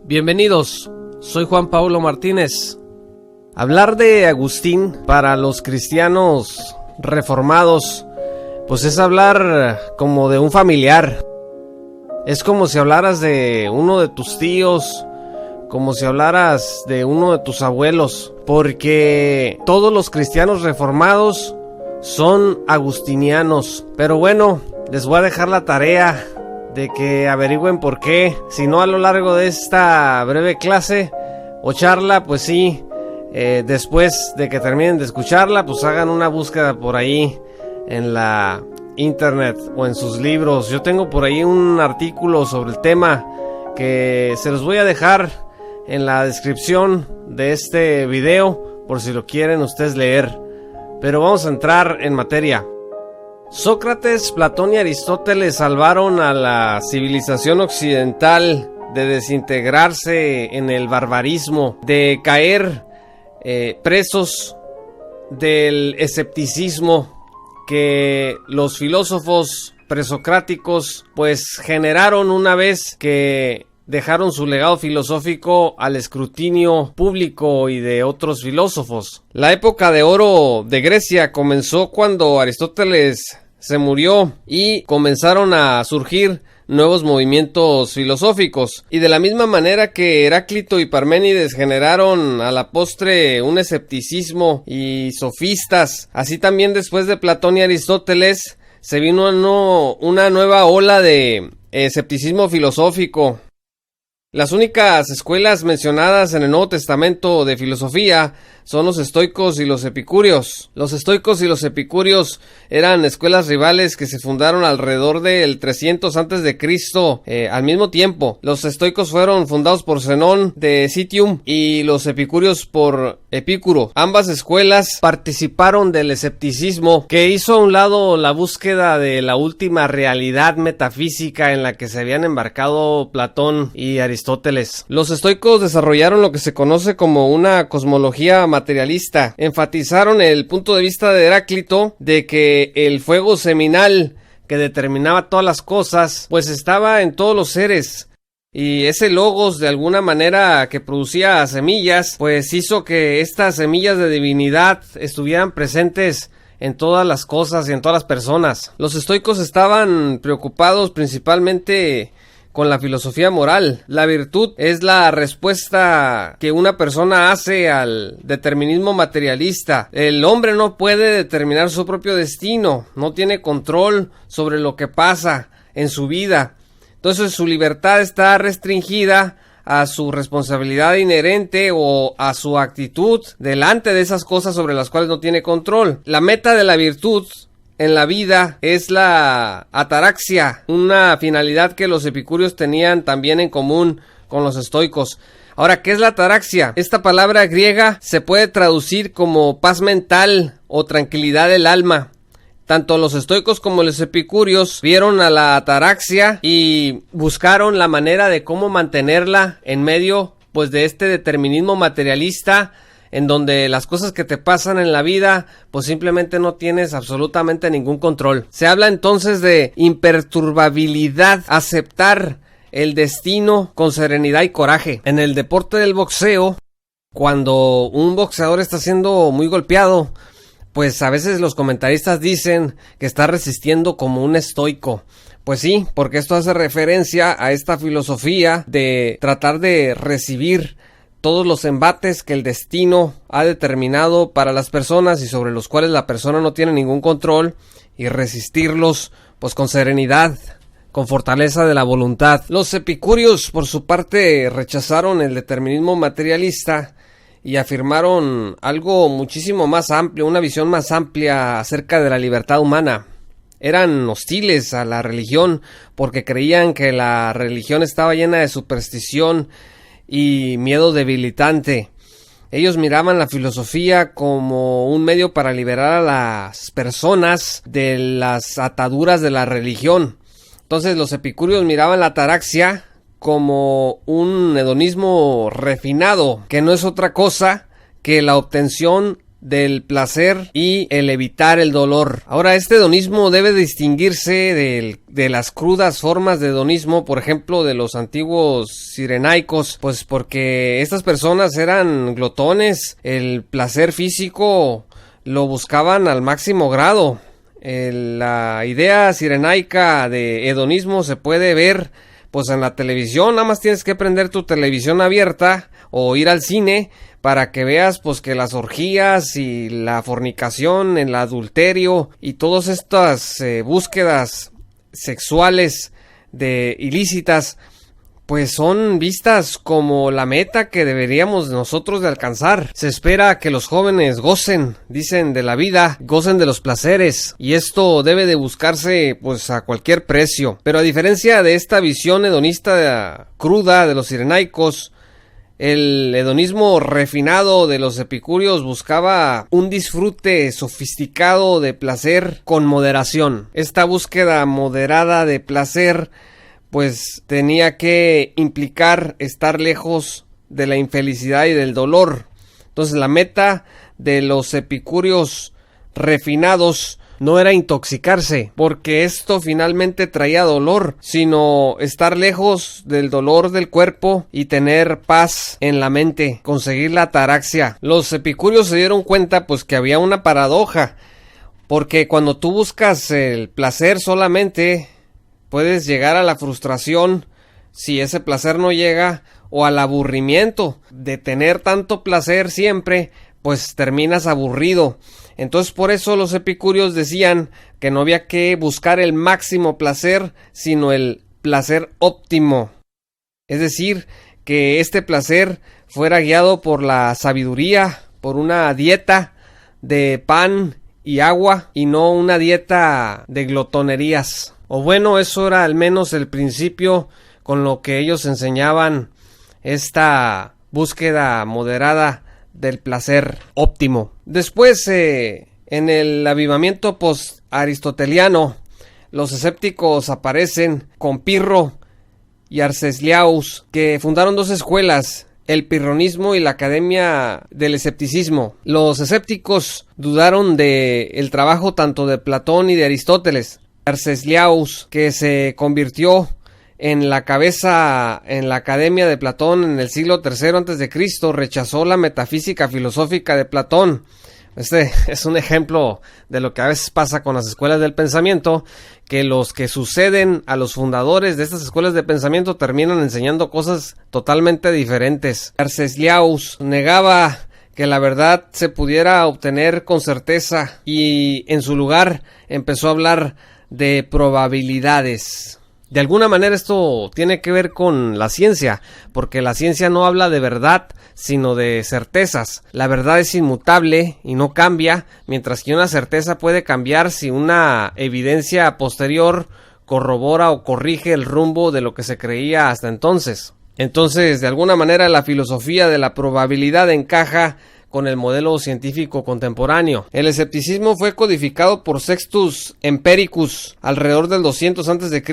Bienvenidos, soy Juan Pablo Martínez. Hablar de Agustín para los cristianos reformados, pues es hablar como de un familiar. Es como si hablaras de uno de tus tíos, como si hablaras de uno de tus abuelos, porque todos los cristianos reformados son agustinianos. Pero bueno, les voy a dejar la tarea de que averigüen por qué. Si no, a lo largo de esta breve clase o charla, pues sí, después de que terminen de escucharla, pues hagan una búsqueda por ahí en la internet o en sus libros. Yo tengo por ahí un artículo sobre el tema que se los voy a dejar en la descripción de este video por si lo quieren ustedes leer. Pero vamos a entrar en materia. Sócrates, Platón y Aristóteles salvaron a la civilización occidental de desintegrarse en el barbarismo, de caer presos del escepticismo que los filósofos presocráticos pues generaron una vez que dejaron su legado filosófico al escrutinio público y de otros filósofos. La época de oro de Grecia comenzó cuando Aristóteles se murió y comenzaron a surgir nuevos movimientos filosóficos. Y de la misma manera que Heráclito y Parménides generaron a la postre un escepticismo y sofistas, así también después de Platón y Aristóteles se vino una nueva ola de escepticismo filosófico. Las únicas escuelas mencionadas en el Nuevo Testamento de filosofía son los estoicos y los epicúreos. Los estoicos y los epicúreos eran escuelas rivales que se fundaron alrededor del 300 a.C. Al mismo tiempo. Los estoicos fueron fundados por Zenón de Citium y los epicúreos por Epicuro. Ambas escuelas participaron del escepticismo que hizo a un lado la búsqueda de la última realidad metafísica en la que se habían embarcado Platón y Aristóteles. Los estoicos desarrollaron lo que se conoce como una cosmología materialista. Enfatizaron el punto de vista de Heráclito de que el fuego seminal que determinaba todas las cosas pues estaba en todos los seres, y ese logos de alguna manera que producía semillas pues hizo que estas semillas de divinidad estuvieran presentes en todas las cosas y en todas las personas. Los estoicos estaban preocupados principalmente con la filosofía moral. La virtud es la respuesta que una persona hace al determinismo materialista. El hombre no puede determinar su propio destino, no tiene control sobre lo que pasa en su vida. Entonces su libertad está restringida a su responsabilidad inherente o a su actitud delante de esas cosas sobre las cuales no tiene control. La meta de la virtud en la vida es la ataraxia, una finalidad que los epicúreos tenían también en común con los estoicos. Ahora, ¿qué es la ataraxia? Esta palabra griega se puede traducir como paz mental o tranquilidad del alma. Tanto los estoicos como los epicúreos vieron a la ataraxia y buscaron la manera de cómo mantenerla en medio pues de este determinismo materialista, en donde las cosas que te pasan en la vida pues simplemente no tienes absolutamente ningún control. Se habla entonces de imperturbabilidad, aceptar el destino con serenidad y coraje. En el deporte del boxeo, cuando un boxeador está siendo muy golpeado, pues a veces los comentaristas dicen que está resistiendo como un estoico. Pues sí, porque esto hace referencia a esta filosofía de tratar de recibir todos los embates que el destino ha determinado para las personas y sobre los cuales la persona no tiene ningún control, y resistirlos pues con serenidad, con fortaleza de la voluntad. Los epicúreos por su parte rechazaron el determinismo materialista y afirmaron algo muchísimo más amplio, una visión más amplia acerca de la libertad humana. Eran hostiles a la religión porque creían que la religión estaba llena de superstición y miedo debilitante. Ellos miraban la filosofía como un medio para liberar a las personas de las ataduras de la religión. Entonces los epicúreos miraban la ataraxia como un hedonismo refinado, que no es otra cosa que la obtención del placer y el evitar el dolor. Ahora, este hedonismo debe distinguirse de las crudas formas de hedonismo, por ejemplo, de los antiguos cirenaicos, pues porque estas personas eran glotones, el placer físico lo buscaban al máximo grado. La idea cirenaica de hedonismo se puede ver pues en la televisión. Nada más tienes que prender tu televisión abierta o ir al cine para que veas pues que las orgías y la fornicación, el adulterio y todas estas búsquedas sexuales ilícitas pues son vistas como la meta que deberíamos nosotros de alcanzar. Se espera que los jóvenes gocen, dicen, de la vida, gocen de los placeres, y esto debe de buscarse pues a cualquier precio. Pero a diferencia de esta visión hedonista cruda de los cirenaicos, el hedonismo refinado de los epicúreos buscaba un disfrute sofisticado de placer con moderación. Esta búsqueda moderada de placer pues tenía que implicar estar lejos de la infelicidad y del dolor. Entonces la meta de los epicúreos refinados no era intoxicarse, porque esto finalmente traía dolor, sino estar lejos del dolor del cuerpo y tener paz en la mente, conseguir la ataraxia. Los epicúreos se dieron cuenta pues que había una paradoja, porque cuando tú buscas el placer solamente, puedes llegar a la frustración si ese placer no llega, o al aburrimiento de tener tanto placer siempre, pues terminas aburrido. Entonces por eso los epicúreos decían que no había que buscar el máximo placer, sino el placer óptimo. Es decir, que este placer fuera guiado por la sabiduría, por una dieta de pan y agua, y no una dieta de glotonerías. O bueno, eso era al menos el principio con lo que ellos enseñaban esta búsqueda moderada del placer óptimo. Después, en el avivamiento post-aristoteliano, los escépticos aparecen con Pirro y Arcesilaus, que fundaron dos escuelas, el pirronismo y la academia del escepticismo. Los escépticos dudaron del trabajo tanto de Platón y de Aristóteles. Arcesilaus, que se convirtió en la cabeza en la academia de Platón en el siglo III a.C., rechazó la metafísica filosófica de Platón. Este es un ejemplo de lo que a veces pasa con las escuelas del pensamiento, que los que suceden a los fundadores de estas escuelas de pensamiento terminan enseñando cosas totalmente diferentes. Arcesilaus negaba que la verdad se pudiera obtener con certeza, y en su lugar empezó a hablar de probabilidades. De alguna manera esto tiene que ver con la ciencia, porque la ciencia no habla de verdad, sino de certezas. La verdad es inmutable y no cambia, mientras que una certeza puede cambiar si una evidencia posterior corrobora o corrige el rumbo de lo que se creía hasta entonces. Entonces, de alguna manera, la filosofía de la probabilidad encaja con el modelo científico contemporáneo. El escepticismo fue codificado por Sextus Empiricus alrededor del 200 a.C.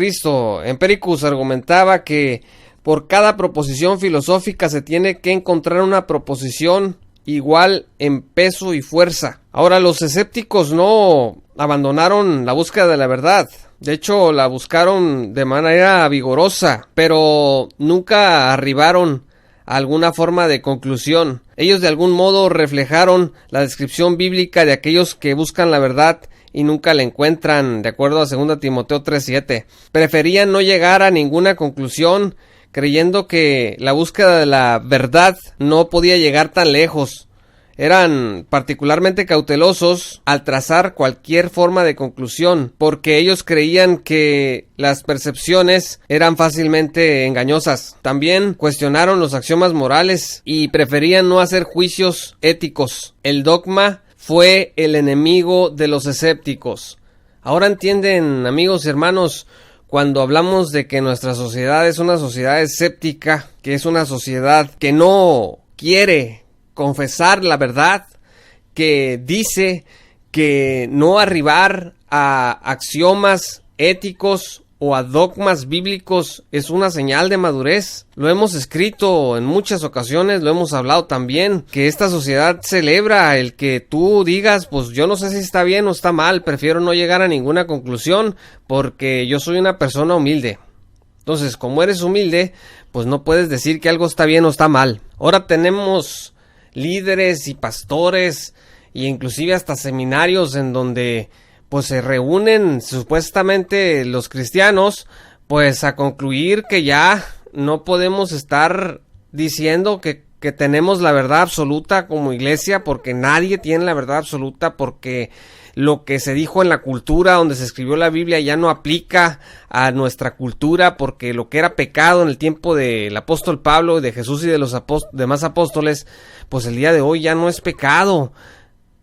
Empiricus argumentaba que por cada proposición filosófica se tiene que encontrar una proposición igual en peso y fuerza. Ahora, los escépticos no abandonaron la búsqueda de la verdad. De hecho, la buscaron de manera vigorosa, pero nunca arribaron a alguna forma de conclusión. Ellos de algún modo reflejaron la descripción bíblica de aquellos que buscan la verdad y nunca la encuentran, de acuerdo a 2 Timoteo 3:7. Preferían no llegar a ninguna conclusión, creyendo que la búsqueda de la verdad no podía llegar tan lejos. Eran particularmente cautelosos al trazar cualquier forma de conclusión, porque ellos creían que las percepciones eran fácilmente engañosas. También cuestionaron los axiomas morales y preferían no hacer juicios éticos. El dogma fue el enemigo de los escépticos. Ahora entienden, amigos y hermanos, cuando hablamos de que nuestra sociedad es una sociedad escéptica, que es una sociedad que no quiere confesar la verdad, que dice que no arribar a axiomas éticos o a dogmas bíblicos es una señal de madurez. Lo hemos escrito en muchas ocasiones, lo hemos hablado también, que esta sociedad celebra el que tú digas, pues yo no sé si está bien o está mal, prefiero no llegar a ninguna conclusión porque yo soy una persona humilde. Entonces, como eres humilde, pues no puedes decir que algo está bien o está mal. Ahora tenemos líderes y pastores y inclusive hasta seminarios en donde pues se reúnen supuestamente los cristianos pues a concluir que ya no podemos estar diciendo que tenemos la verdad absoluta como iglesia, porque nadie tiene la verdad absoluta, porque lo que se dijo en la cultura donde se escribió la Biblia ya no aplica a nuestra cultura, porque lo que era pecado en el tiempo del apóstol Pablo, de Jesús y de los demás apóstoles, pues el día de hoy ya no es pecado,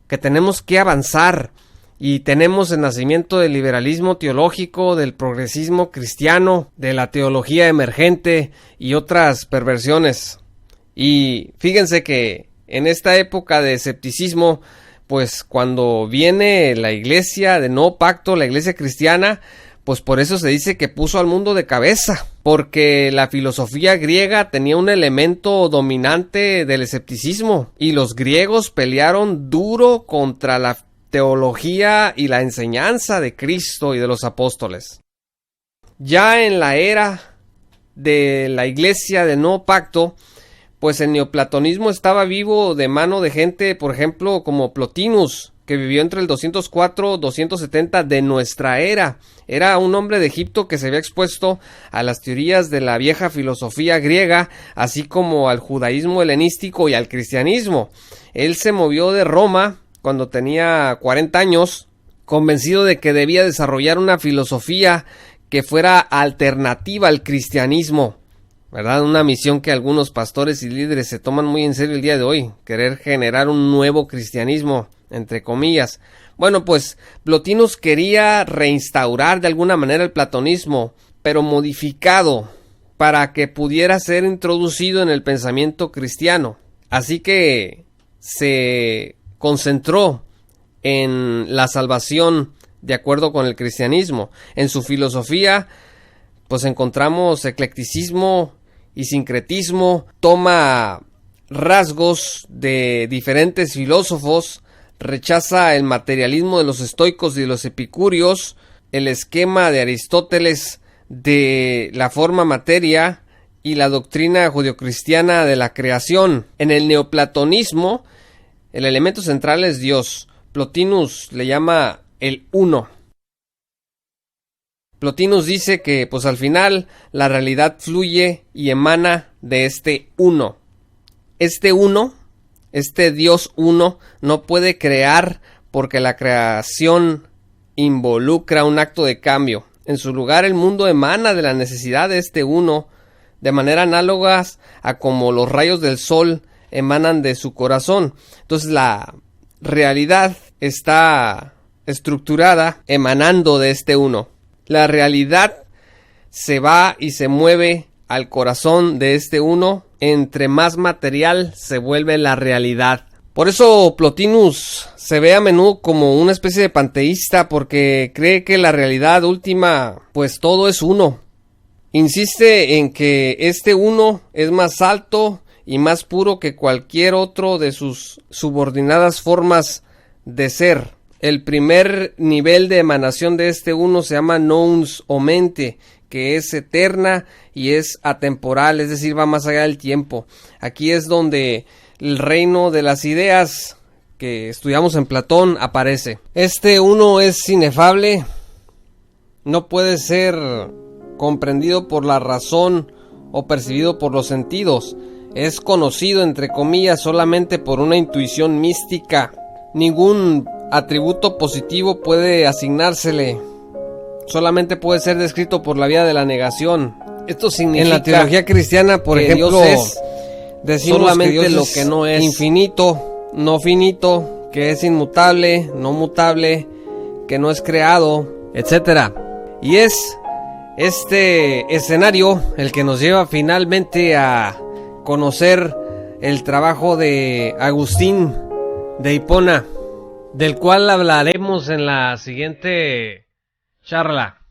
que tenemos que avanzar. Y tenemos el nacimiento del liberalismo teológico, del progresismo cristiano, de la teología emergente y otras perversiones. Y fíjense que en esta época de escepticismo, pues cuando viene la iglesia de nuevo pacto, la iglesia cristiana, pues por eso se dice que puso al mundo de cabeza, porque la filosofía griega tenía un elemento dominante del escepticismo, y los griegos pelearon duro contra la teología y la enseñanza de Cristo y de los apóstoles. Ya en la era de la iglesia del nuevo pacto, pues el neoplatonismo estaba vivo de mano de gente, por ejemplo, como Plotinus, que vivió entre el 204-270 de nuestra era. Era un hombre de Egipto que se había expuesto a las teorías de la vieja filosofía griega, así como al judaísmo helenístico y al cristianismo. Él se movió de Roma cuando tenía 40 años, convencido de que debía desarrollar una filosofía que fuera alternativa al cristianismo, ¿verdad? Una misión que algunos pastores y líderes se toman muy en serio el día de hoy, querer generar un nuevo cristianismo, entre comillas. Bueno, pues Plotinus quería reinstaurar de alguna manera el platonismo, pero modificado para que pudiera ser introducido en el pensamiento cristiano. Así que se concentró en la salvación de acuerdo con el cristianismo. En su filosofía, pues encontramos eclecticismo y sincretismo, toma rasgos de diferentes filósofos, rechaza el materialismo de los estoicos y de los epicúreos, el esquema de Aristóteles de la forma materia y la doctrina judeocristiana de la creación. En el neoplatonismo, el elemento central es Dios. Plotinus le llama el uno. Plotinus dice que pues al final la realidad fluye y emana de este uno. Este uno, este Dios uno, no puede crear porque la creación involucra un acto de cambio. En su lugar el mundo emana de la necesidad de este uno, de manera análoga a como los rayos del sol emanan de su corazón. Entonces la realidad está estructurada emanando de este uno. La realidad se va y se mueve al corazón de este uno. Entre más material se vuelve la realidad. Por eso Plotinus se ve a menudo como una especie de panteísta, porque cree que la realidad última, pues todo es uno. Insiste en que este uno es más alto y más puro que cualquier otro de sus subordinadas formas de ser. El primer nivel de emanación de este uno se llama nous o mente, que es eterna y es atemporal, es decir, va más allá del tiempo. Aquí es donde el reino de las ideas que estudiamos en Platón aparece. Este uno es inefable, no puede ser comprendido por la razón o percibido por los sentidos. Es conocido, entre comillas, solamente por una intuición mística. Ningún atributo positivo puede asignársele. Solamente puede ser descrito por la vía de la negación. Esto significa, en la teología cristiana, por ejemplo, Dios decimos solamente que lo que no es infinito, no finito, que es inmutable, no mutable, que no es creado, etc. Y es este escenario el que nos lleva finalmente a conocer el trabajo de Agustín de Hipona, del cual hablaremos en la siguiente charla.